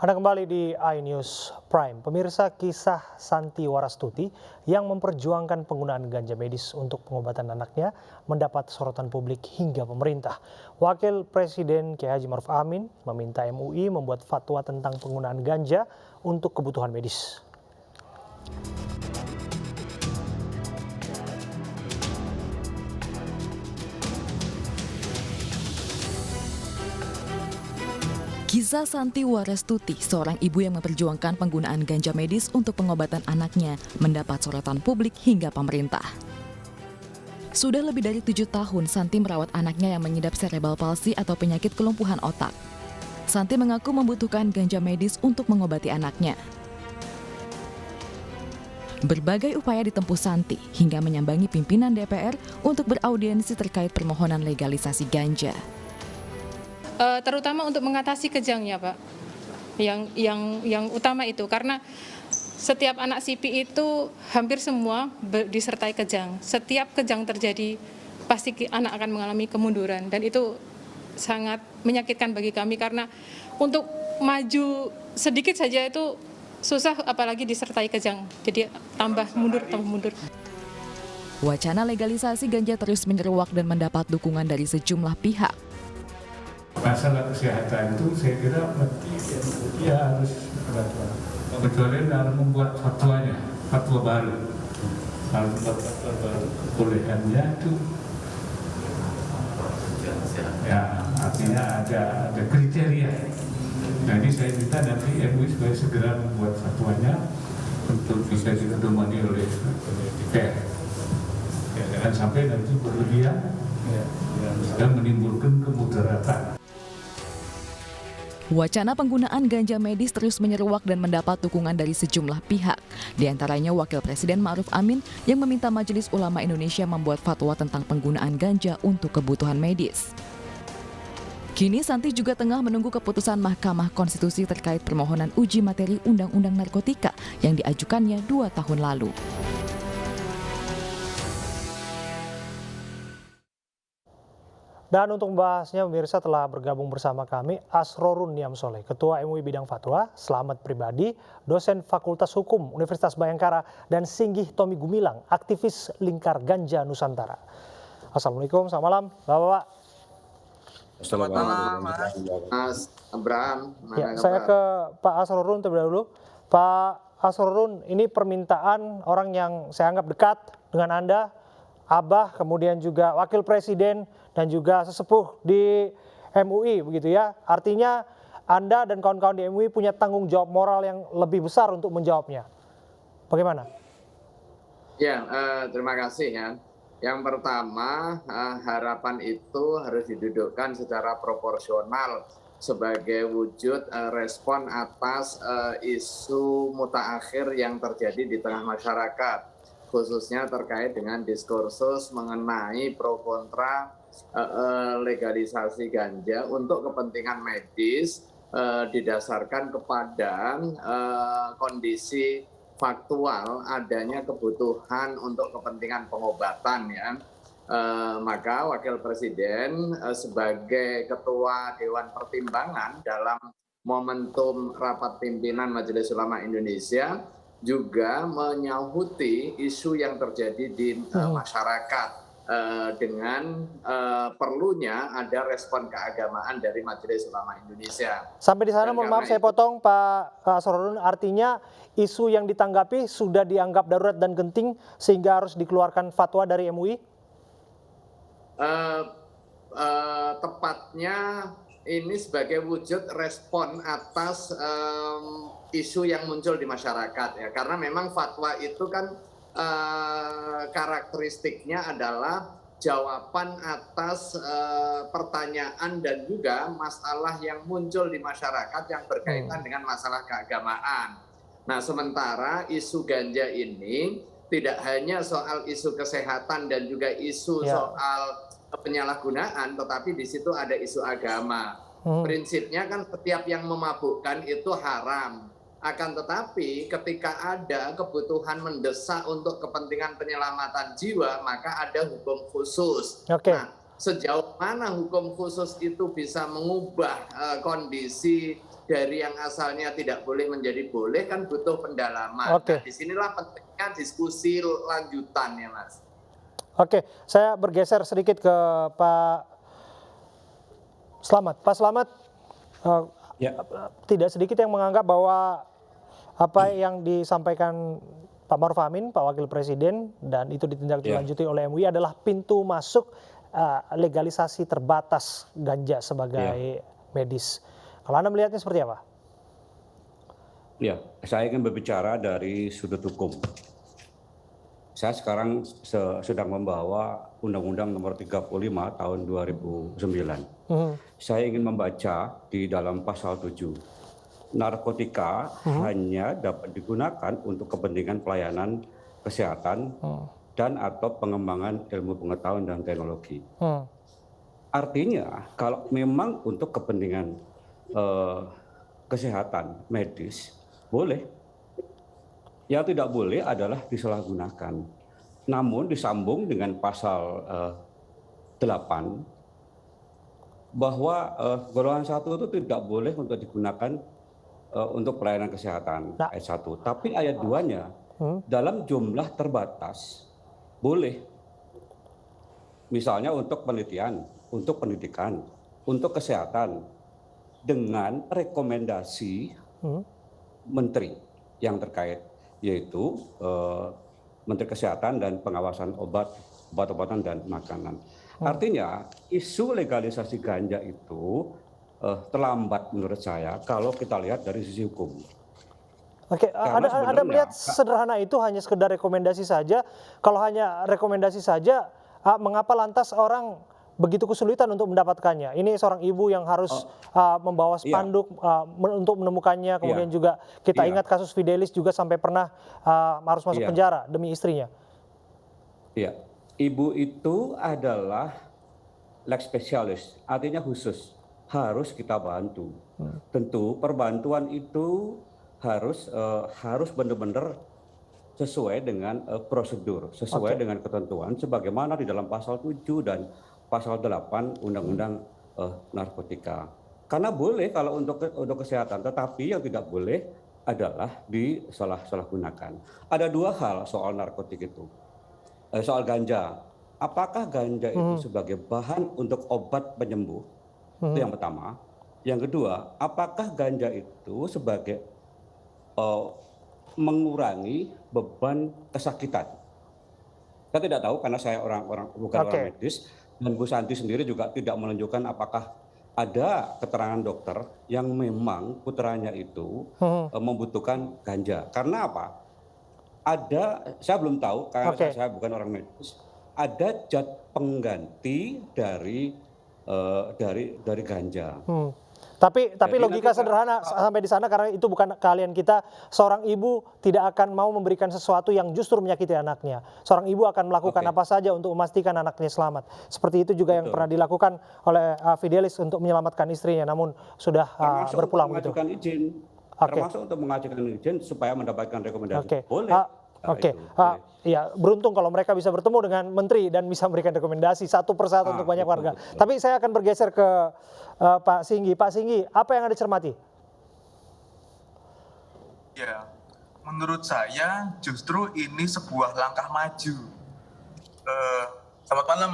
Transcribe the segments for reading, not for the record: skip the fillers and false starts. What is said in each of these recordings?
Anda kembali di iNews Prime. Pemirsa, kisah Santi Warastuti yang memperjuangkan penggunaan ganja medis untuk pengobatan anaknya mendapat sorotan publik hingga pemerintah. Wakil Presiden Kiai Haji Maruf Amin meminta MUI membuat fatwa tentang penggunaan ganja untuk kebutuhan medis. Kisah Santi Warastuti, seorang ibu yang memperjuangkan penggunaan ganja medis untuk pengobatan anaknya, mendapat sorotan publik hingga pemerintah. Sudah lebih dari 7 tahun, Santi merawat anaknya yang mengidap cerebral palsy atau penyakit kelumpuhan otak. Santi mengaku membutuhkan ganja medis untuk mengobati anaknya. Berbagai upaya ditempuh Santi hingga menyambangi pimpinan DPR untuk beraudiensi terkait permohonan legalisasi ganja. Terutama untuk mengatasi kejangnya, Pak. Yang utama itu karena setiap anak CP itu hampir semua disertai kejang. Setiap kejang terjadi pasti anak akan mengalami kemunduran dan itu sangat menyakitkan bagi kami karena untuk maju sedikit saja itu susah apalagi disertai kejang. Jadi tambah mundur. Wacana legalisasi ganja terus menyeruak dan mendapat dukungan dari sejumlah pihak. Masalah kesehatan itu saya kira ya harus kecuali harus membuat fatwa baru. Harus membuat fatwa baru. Bolehkannya itu ya artinya ada kriteria. Jadi saya minta nanti MUI supaya segera membuat fatwanya untuk bisa dipedomani oleh DPR. Jangan sampai nanti berlebihan dan menimbulkan kemudaratan. Wacana penggunaan ganja medis terus menyeruak dan mendapat dukungan dari sejumlah pihak. Di antaranya Wakil Presiden Ma'ruf Amin yang meminta Majelis Ulama Indonesia membuat fatwa tentang penggunaan ganja untuk kebutuhan medis. Kini Santi juga tengah menunggu keputusan Mahkamah Konstitusi terkait permohonan uji materi Undang-Undang Narkotika yang diajukannya 2 tahun lalu. Dan untuk membahasnya, pemirsa telah bergabung bersama kami Asrorun Niam Soleh, Ketua MUI Bidang Fatwa, Selamat Pribadi, dosen Fakultas Hukum Universitas Bhayangkara, dan Singgih Tommy Gumilang, aktivis Lingkar Ganja Nusantara. Assalamualaikum, selamat malam, Bapak-Bapak. Selamat malam, Mas Abraham. Ya, saya ke Pak Asrorun terlebih dahulu. Pak Asrorun, ini permintaan orang yang saya anggap dekat dengan Anda, Abah, kemudian juga Wakil Presiden dan juga sesepuh di MUI begitu ya. Artinya Anda dan kawan-kawan di MUI punya tanggung jawab moral yang lebih besar untuk menjawabnya. Bagaimana? Ya, terima kasih ya. Yang pertama, harapan itu harus didudukkan secara proporsional sebagai wujud respon atas isu mutaakhir yang terjadi di tengah masyarakat, khususnya terkait dengan diskursus mengenai pro kontra legalisasi ganja untuk kepentingan medis didasarkan kepada kondisi faktual adanya kebutuhan untuk kepentingan pengobatan ya. Maka Wakil Presiden sebagai Ketua Dewan Pertimbangan dalam momentum rapat pimpinan Majelis Ulama Indonesia juga menyahuti isu yang terjadi di masyarakat dengan perlunya ada respon keagamaan dari Majelis Ulama Indonesia. Sampai di sana, mohon maaf saya potong Pak Asrorun, artinya isu yang ditanggapi sudah dianggap darurat dan genting sehingga harus dikeluarkan fatwa dari MUI? Tepatnya ini sebagai wujud respon atas isu yang muncul di masyarakat ya, karena memang fatwa itu kan karakteristiknya adalah jawaban atas pertanyaan dan juga masalah yang muncul di masyarakat yang berkaitan dengan masalah keagamaan. Nah, sementara isu ganja ini tidak hanya soal isu kesehatan dan juga isu soal penyalahgunaan, tetapi di situ ada isu agama. Prinsipnya kan setiap yang memabukkan itu haram. Akan tetapi ketika ada kebutuhan mendesak untuk kepentingan penyelamatan jiwa, maka ada hukum khusus. Oke. Nah, sejauh mana hukum khusus itu bisa mengubah kondisi dari yang asalnya tidak boleh menjadi boleh, kan butuh pendalaman. Oke. Nah, disinilah pentingnya diskusi lanjutan ya Mas. Oke, saya bergeser sedikit ke Pak Slamet. Pak Slamet, Ya, tidak sedikit yang menganggap bahwa apa yang disampaikan Pak Maruf Amin, Pak Wakil Presiden, dan itu ditindaklanjuti oleh MUI adalah pintu masuk legalisasi terbatas ganja sebagai medis. Kalau Anda melihatnya seperti apa? ya, saya ingin berbicara dari sudut hukum. Saya sekarang sedang membawa Undang-Undang Nomor 35 Tahun 2009. Saya ingin membaca di dalam pasal 7. Narkotika hanya dapat digunakan untuk kepentingan pelayanan kesehatan dan atau pengembangan ilmu pengetahuan dan teknologi. Artinya kalau memang untuk kepentingan kesehatan medis boleh. Yang tidak boleh adalah disalahgunakan. Namun disambung dengan pasal 8 bahwa golongan 1 itu tidak boleh untuk digunakan untuk pelayanan kesehatan ayat 1. Tapi ayat 2-nya dalam jumlah terbatas boleh. Misalnya untuk penelitian, untuk pendidikan, untuk kesehatan dengan rekomendasi menteri yang terkait, yaitu Menteri Kesehatan dan Pengawasan Obat-obatan dan Makanan. Artinya isu legalisasi ganja itu terlambat menurut saya kalau kita lihat dari sisi hukum. Oke, Anda melihat sederhana itu hanya sekedar rekomendasi saja. Kalau hanya rekomendasi saja, mengapa lantas orang begitu kesulitan untuk mendapatkannya? Ini seorang ibu yang harus membawa spanduk untuk menemukannya. Kemudian juga kita ingat kasus Fidelis juga sampai pernah harus masuk penjara demi istrinya. Iya, ibu itu adalah leg spesialis, artinya khusus, harus kita bantu. Tentu perbantuan itu harus benar-benar sesuai dengan prosedur, sesuai dengan ketentuan sebagaimana di dalam pasal 7 dan pasal 8 Undang-Undang Narkotika. Karena boleh kalau untuk kesehatan, tetapi yang tidak boleh adalah disalahgunakan. Ada dua hal soal narkotik itu. Soal ganja. Apakah ganja itu sebagai bahan untuk obat penyembuh? Itu yang pertama. Yang kedua, apakah ganja itu sebagai mengurangi beban kesakitan? Saya tidak tahu karena saya bukan orang medis. Dan Bu Santi sendiri juga tidak menunjukkan apakah ada keterangan dokter yang memang putranya itu membutuhkan ganja. Karena apa? Saya belum tahu karena saya bukan orang medis. Ada zat pengganti dari ganja. Tapi logika sederhana sampai di sana, karena itu bukan keahlian kita. Seorang ibu tidak akan mau memberikan sesuatu yang justru menyakiti anaknya. Seorang ibu akan melakukan apa saja untuk memastikan anaknya selamat. Seperti itu juga yang pernah dilakukan oleh Fidelis untuk menyelamatkan istrinya, namun sudah berpulang begitu. Termasuk untuk mengajukan izin supaya mendapatkan rekomendasi. Boleh. Ya, beruntung kalau mereka bisa bertemu dengan menteri dan bisa memberikan rekomendasi satu persatu untuk banyak warga. Tapi saya akan bergeser ke Pak Singgi. Pak Singgi, apa yang Anda cermati? Ya, menurut saya justru ini sebuah langkah maju. Selamat malam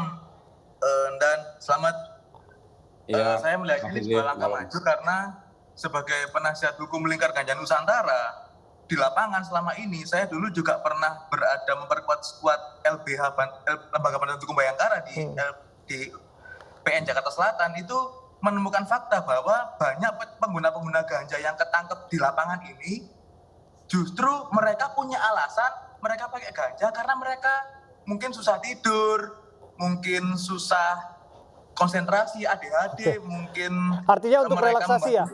dan selamat. Saya melihat ini sebuah langkah maju karena sebagai penasihat hukum Lingkar Ganja Nusantara, di lapangan selama ini saya dulu juga pernah berada memperkuat skuad LBH Lembaga Bantuan Hukum Bayangkara di PN Jakarta Selatan. Itu menemukan fakta bahwa banyak pengguna ganja yang ketangkep di lapangan ini justru mereka punya alasan mereka pakai ganja karena mereka mungkin susah tidur, mungkin susah konsentrasi, ADHD, mungkin artinya untuk relaksasi ya.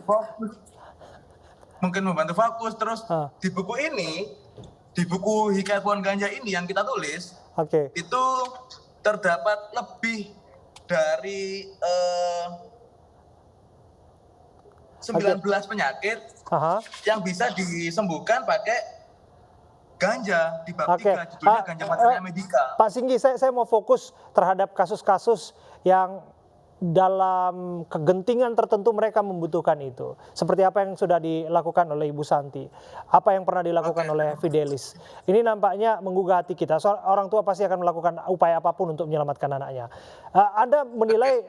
Mungkin membantu fokus. Terus di buku ini, di buku Hikayat Pohon Ganja ini yang kita tulis, itu terdapat lebih dari 19 penyakit yang bisa disembuhkan pakai ganja di bab Oke. 3 judulnya ganja materia medika. Pak Singgi, saya mau fokus terhadap kasus-kasus yang dalam kegentingan tertentu mereka membutuhkan itu. Seperti apa yang sudah dilakukan oleh Ibu Santi, apa yang pernah dilakukan oleh Fidelis. Ini nampaknya menggugah hati kita. Orang tua pasti akan melakukan upaya apapun untuk menyelamatkan anaknya. Anda menilai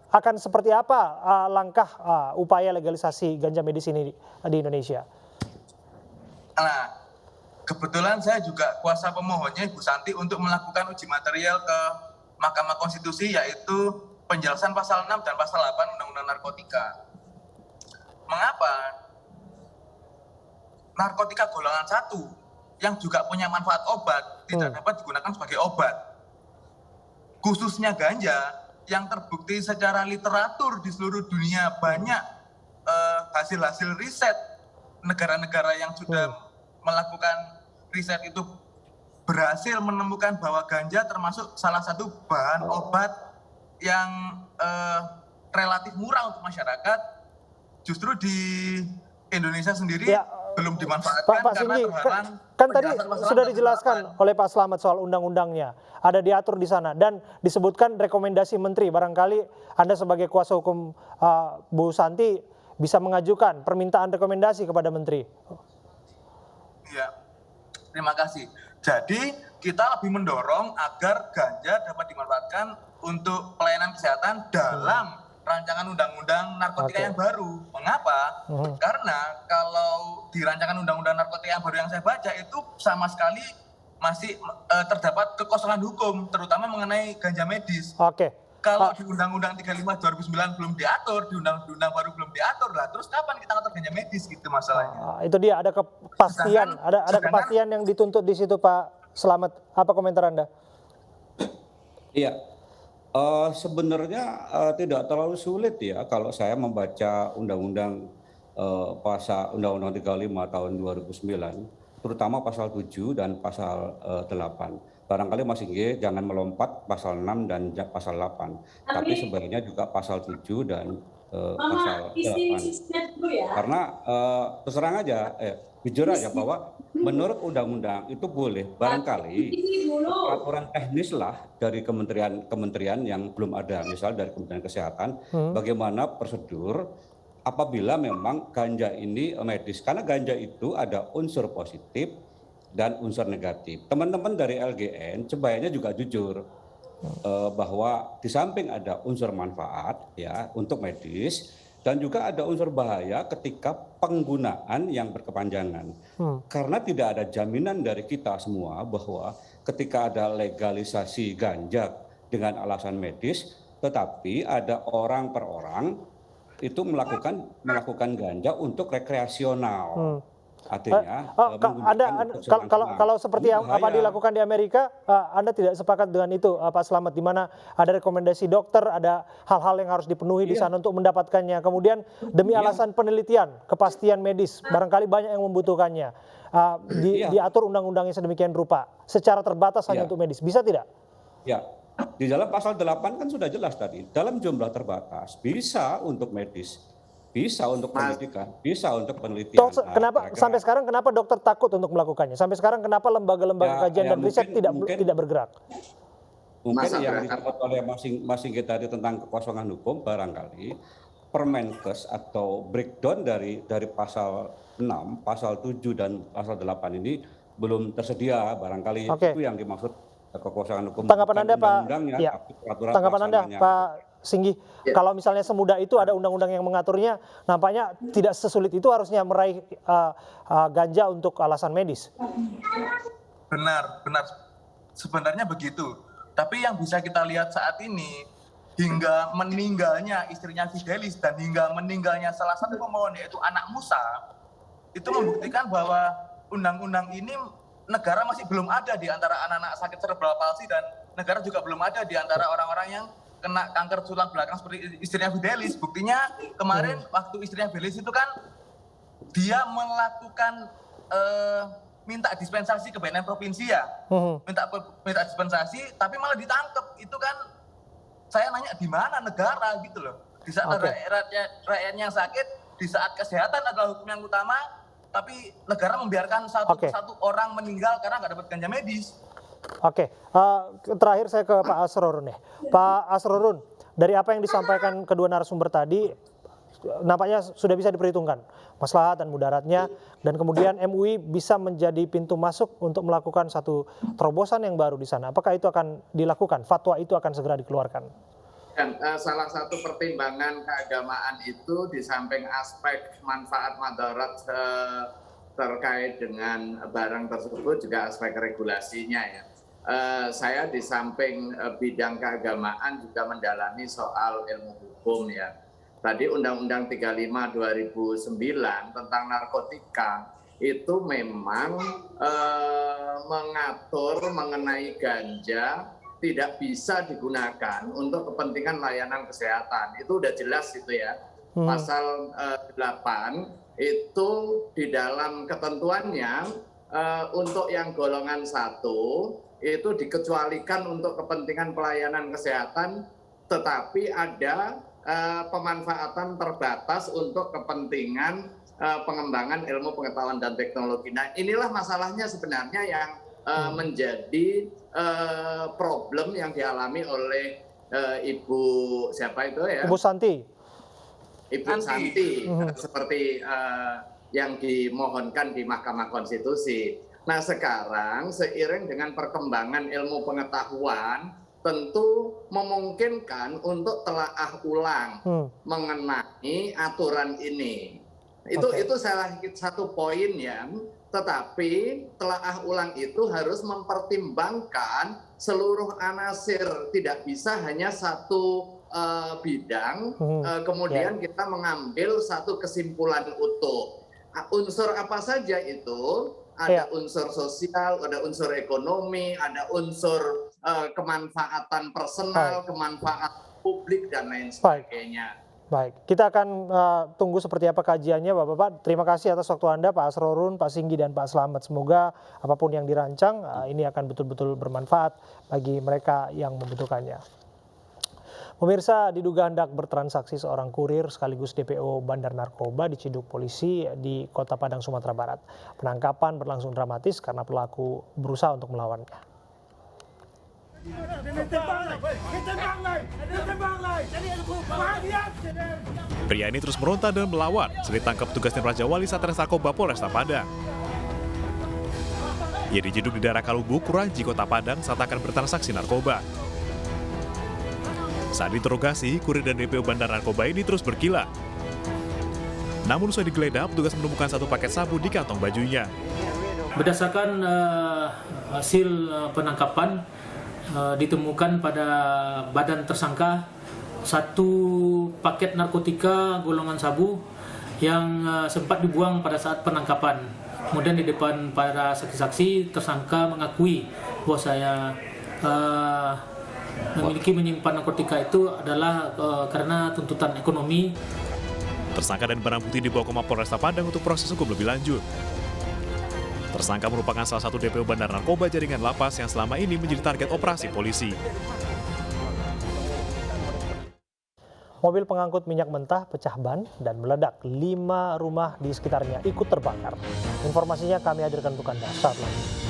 akan seperti apa langkah upaya legalisasi ganja medis ini di Indonesia? Nah, kebetulan saya juga kuasa pemohonnya Ibu Santi untuk melakukan uji material ke Mahkamah Konstitusi, yaitu penjelasan pasal 6 dan pasal 8 Undang-Undang Narkotika. Mengapa narkotika golongan 1 yang juga punya manfaat obat tidak dapat digunakan sebagai obat? Khususnya ganja yang terbukti secara literatur di seluruh dunia, banyak hasil-hasil riset negara-negara yang sudah melakukan riset itu berhasil menemukan bahwa ganja termasuk salah satu bahan obat yang relatif murah untuk masyarakat. Justru di Indonesia sendiri belum dimanfaatkan Pak karena Singgi, terhalang. kan tadi sudah dijelaskan oleh Pak Slamet soal undang-undangnya, ada diatur di sana dan disebutkan rekomendasi menteri. Barangkali Anda sebagai kuasa hukum Bu Santi bisa mengajukan permintaan rekomendasi kepada menteri. Iya, terima kasih. Jadi kita lebih mendorong agar ganja dapat dimanfaatkan untuk pelayanan kesehatan dalam rancangan undang-undang narkotika yang baru. Mengapa? Karena kalau di rancangan undang-undang narkotika yang baru yang saya baca itu sama sekali masih terdapat kekosongan hukum, terutama mengenai ganja medis. Oke. Kalau di Undang-Undang 35 2009 belum diatur, di undang-undang baru belum diatur lah. Terus kapan kita ngatur ganja medis gitu masalahnya? Itu dia, ada kepastian, ada kepastian yang dituntut di situ, Pak Slamet. Apa komentar Anda? Iya. Sebenarnya tidak terlalu sulit ya kalau saya membaca undang-undang pasal Undang-Undang 35 tahun 2009, terutama pasal 7 dan pasal 8. Barangkali Mas Inggi jangan melompat pasal 6 dan pasal 8, tapi sebenarnya juga pasal 7 dan pasal 8. Karena terus terang aja, jujur aja bahwa menurut undang-undang itu boleh barangkali peraturan teknis lah dari kementerian yang belum ada, misal dari Kementerian Kesehatan, bagaimana prosedur apabila memang ganja ini medis, karena ganja itu ada unsur positif dan unsur negatif. Teman-teman dari LGN sebaiknya juga jujur bahwa di samping ada unsur manfaat ya untuk medis, dan juga ada unsur bahaya ketika penggunaan yang berkepanjangan. Karena tidak ada jaminan dari kita semua bahwa ketika ada legalisasi ganja dengan alasan medis, tetapi ada orang per orang itu melakukan ganja untuk rekreasional. Artinya kalau seperti apa dilakukan di Amerika, Anda tidak sepakat dengan itu, Pak Slamet, di mana ada rekomendasi dokter, ada hal-hal yang harus dipenuhi di sana untuk mendapatkannya. Kemudian demi alasan penelitian, kepastian medis, barangkali banyak yang membutuhkannya. Diatur undang-undangnya sedemikian rupa, secara terbatas hanya untuk medis. Bisa tidak? Ya, di dalam pasal 8 kan sudah jelas tadi, dalam jumlah terbatas, bisa untuk medis, bisa untuk pendidikan, bisa untuk penelitian. Kenapa sampai sekarang kenapa dokter takut untuk melakukannya? Sampai sekarang kenapa lembaga-lembaga kajian dan riset tidak bergerak? Mungkin yang disebut oleh masing-masing kita tadi tentang kekosongan hukum, barangkali Permenkes atau breakdown dari pasal 6, pasal 7 dan pasal 8 ini belum tersedia, barangkali itu yang dimaksud kekosongan hukum. Tanggapan Anda, Pak? Ya. Tanggapan Anda, Pak Singgi, kalau misalnya semudah itu ada undang-undang yang mengaturnya, nampaknya tidak sesulit itu harusnya meraih ganja untuk alasan medis. Benar. Sebenarnya begitu. Tapi yang bisa kita lihat saat ini, hingga meninggalnya istrinya Fidelis dan hingga meninggalnya salah satu pemohon yaitu anak Musa, itu membuktikan bahwa undang-undang ini negara masih belum ada di antara anak-anak sakit cerebral palsi, dan negara juga belum ada di antara orang-orang yang kena kanker tulang belakang seperti istrinya Fidelis. Buktinya kemarin waktu istrinya Fidelis itu kan dia melakukan minta dispensasi ke BNN provinsi ya, minta dispensasi, tapi malah ditangkap. Itu kan saya nanya di mana negara gitu loh. Di saat rakyatnya sakit, di saat kesehatan adalah hukum yang utama, tapi negara membiarkan satu orang meninggal karena nggak dapat ganja medis. Oke, terakhir saya ke Pak Asrorun ya. Pak Asrorun, dari apa yang disampaikan kedua narasumber tadi, nampaknya sudah bisa diperhitungkan maslahat dan mudaratnya, dan kemudian MUI bisa menjadi pintu masuk untuk melakukan satu terobosan yang baru di sana. Apakah itu akan dilakukan? Fatwa itu akan segera dikeluarkan? Dan salah satu pertimbangan keagamaan itu di samping aspek manfaat madarat terkait dengan barang tersebut juga aspek regulasinya ya. Saya di samping bidang keagamaan juga mendalami soal ilmu hukum ya. Tadi Undang-Undang 35 2009 tentang narkotika itu memang mengatur mengenai ganja tidak bisa digunakan untuk kepentingan layanan kesehatan. Itu udah jelas itu ya. Pasal 8 itu di dalam ketentuannya untuk yang golongan 1 itu dikecualikan untuk kepentingan pelayanan kesehatan, tetapi ada pemanfaatan terbatas untuk kepentingan pengembangan ilmu pengetahuan dan teknologi. Nah, inilah masalahnya sebenarnya yang menjadi problem yang dialami oleh Ibu siapa itu ya? Ibu Santi. Ibu Santi, seperti yang dimohonkan di Mahkamah Konstitusi. Nah, sekarang seiring dengan perkembangan ilmu pengetahuan, tentu memungkinkan untuk telaah ulang mengenai aturan ini. Itu salah satu poin ya. Tetapi telaah ulang itu harus mempertimbangkan seluruh anasir, tidak bisa hanya satu bidang, kemudian kita mengambil satu kesimpulan utuh. Unsur apa saja itu? Ada unsur sosial, ada unsur ekonomi, ada unsur kemanfaatan personal, kemanfaatan publik, dan lain sebagainya. Baik, kita akan tunggu seperti apa kajiannya Bapak-Bapak. Terima kasih atas waktu Anda Pak Asrorun, Pak Singgi, dan Pak Slamet. Semoga apapun yang dirancang ini akan betul-betul bermanfaat bagi mereka yang membutuhkannya. Pemirsa, diduga hendak bertransaksi seorang kurir sekaligus DPO bandar narkoba diciduk polisi di Kota Padang, Sumatera Barat. Penangkapan berlangsung dramatis karena pelaku berusaha untuk melawannya. Pria ini terus meronta dan melawan saat ditangkap petugas Raja Wali Satres Narkoba Polresta Padang. Ia diciduk di daerah Kalubuk, Kuranji, Kota Padang saat akan bertransaksi narkoba. Saat diinterogasi, kurir dan DPO bandar narkoba ini terus berkilah. Namun usai digeledah, petugas menemukan satu paket sabu di kantong bajunya. Berdasarkan hasil penangkapan, ditemukan pada badan tersangka satu paket narkotika golongan sabu yang sempat dibuang pada saat penangkapan. Kemudian di depan para saksi-saksi, tersangka mengakui bahwa saya menyimpan narkotika itu adalah karena tuntutan ekonomi. Tersangka dan barang bukti dibawa ke Mapolresta Padang untuk proses hukum lebih lanjut. Tersangka merupakan salah satu DPO bandar narkoba jaringan lapas yang selama ini menjadi target operasi polisi. Mobil pengangkut minyak mentah pecah ban dan meledak. 5 rumah di sekitarnya ikut terbakar. Informasinya kami hadirkan untuk Anda saat lagi.